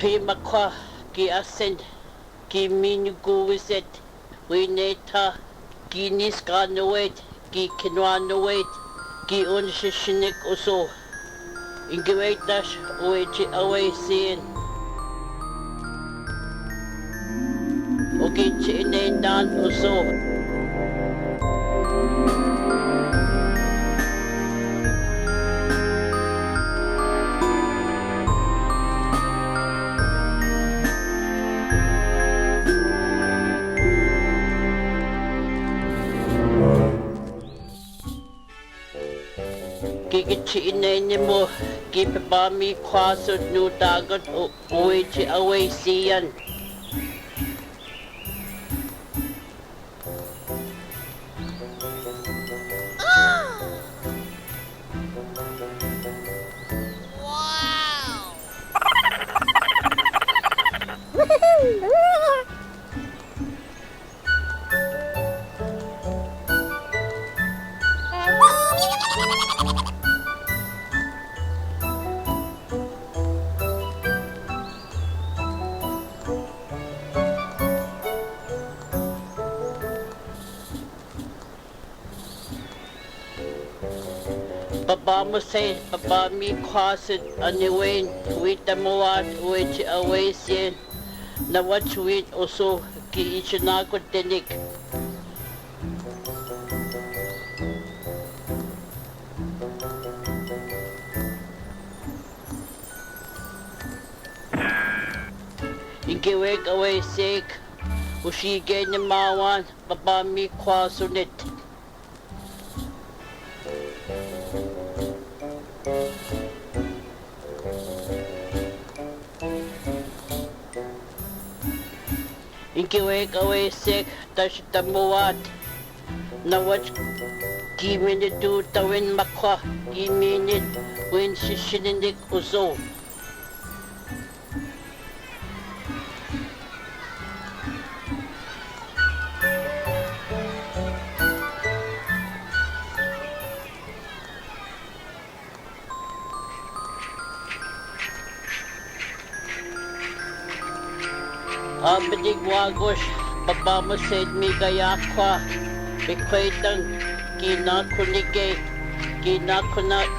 Pi Makwa, ki ascend, ki minuguiset, wineta, ki niskanowet, ki kinwanowet, ki unshishinik uso. Ingiwetash uechi away sin. Ogichi inendan uso. Gigichi inenimo, gipabami kwasut nutagot uechi away siyan. Baba mo say, baba mi kwasit aniwain, witamuat, which away sin, na watch wit also, ki ichinagot denik. Ingiwek away sik, ushige ni mawan, baba mi kwasunit. Ingiwek away sick, tash tamuat. Na watch giminit do tawin makwa, giminit win shishinindik uso. Abidig wagos, baba mo said mi gayakwa, bikwetang kinakunige, kinakunat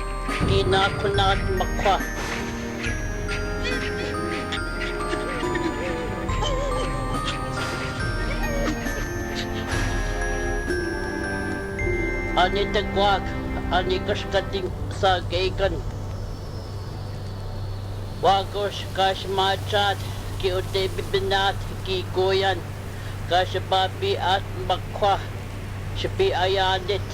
makwa. Ani tagwag, ani kaskating sa gaykan. Wagos kasmachat, ki ude bibinat, ki goyan, kashababi at makwa, shabi ayanit.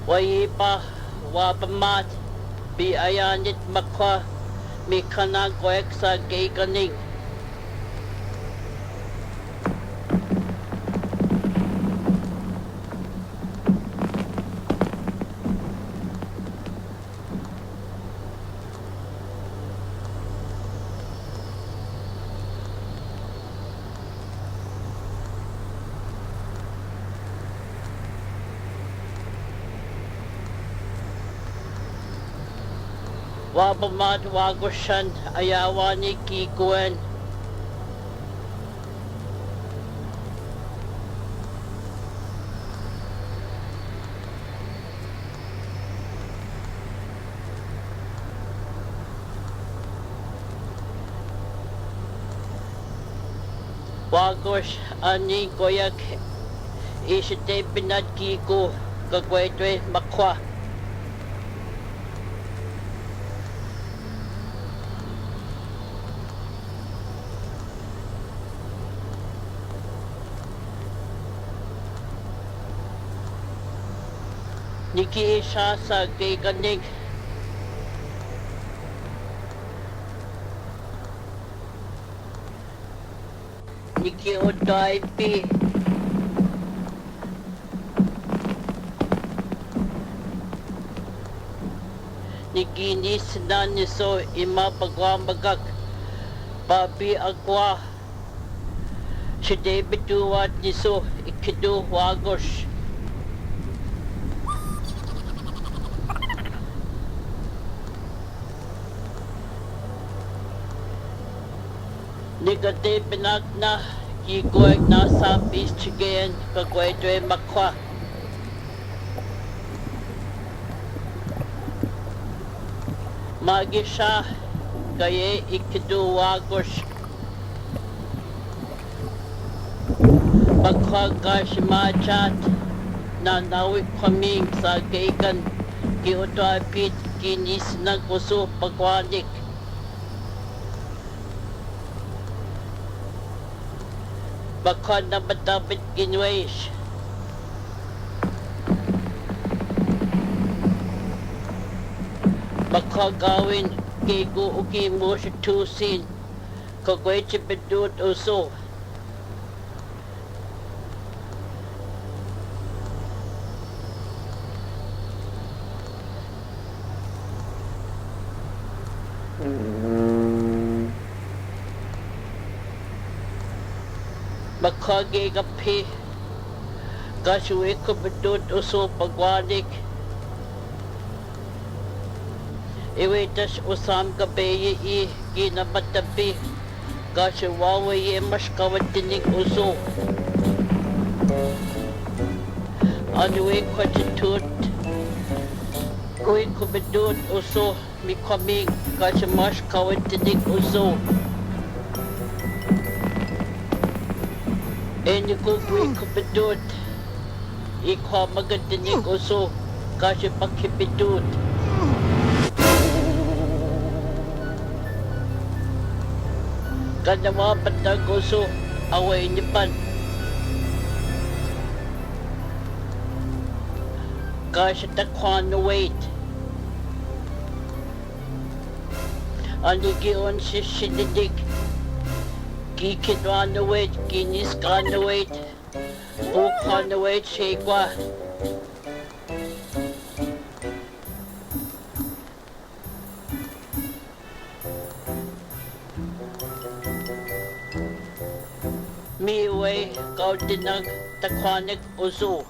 Waipa, wapamat, bi ayanit makwa, mi kanagwek sa gaykaning. Wapamat wagoshan ayawani kikuen. Wagos ani koyak isite pinat kiko kagwetwe makwa. Niki-isa sa kay kanig niki-oday pi nikinis na niso ima pagwamagak papi agwa si David duwat niso ikidu wagos Nigate pinak na kikuwag na sa pichigayan kagwedwe makwa. Magi siya kaya ikiduwagos. Pagkaga si Machat na nawik kaming sa kaigan kiutapit kinis ng uso pagwanik. Baka na matapit ginways. Baka gawin kigo uki mo sa tusin. Kagway si bedut uso. Makagi kapi kasuwi ko bedut uso pagwanik iwitas usam kabayi i kinabatapi kasuwawi mas kawatinig uso anuwi ko titut kuwi ko bedut uso mi kaming kasumas kawatinig uso Eni ko kuwi ko bedut ikwa magatinig uso kasi pakipidut kanawa patag uso away nipan kasi dakwaanowed anigion si sinidig Kikidwaanowed, kiniskaanowed, bukwaanowed, shekwa. Miway, kaudinag, takwanig, uso.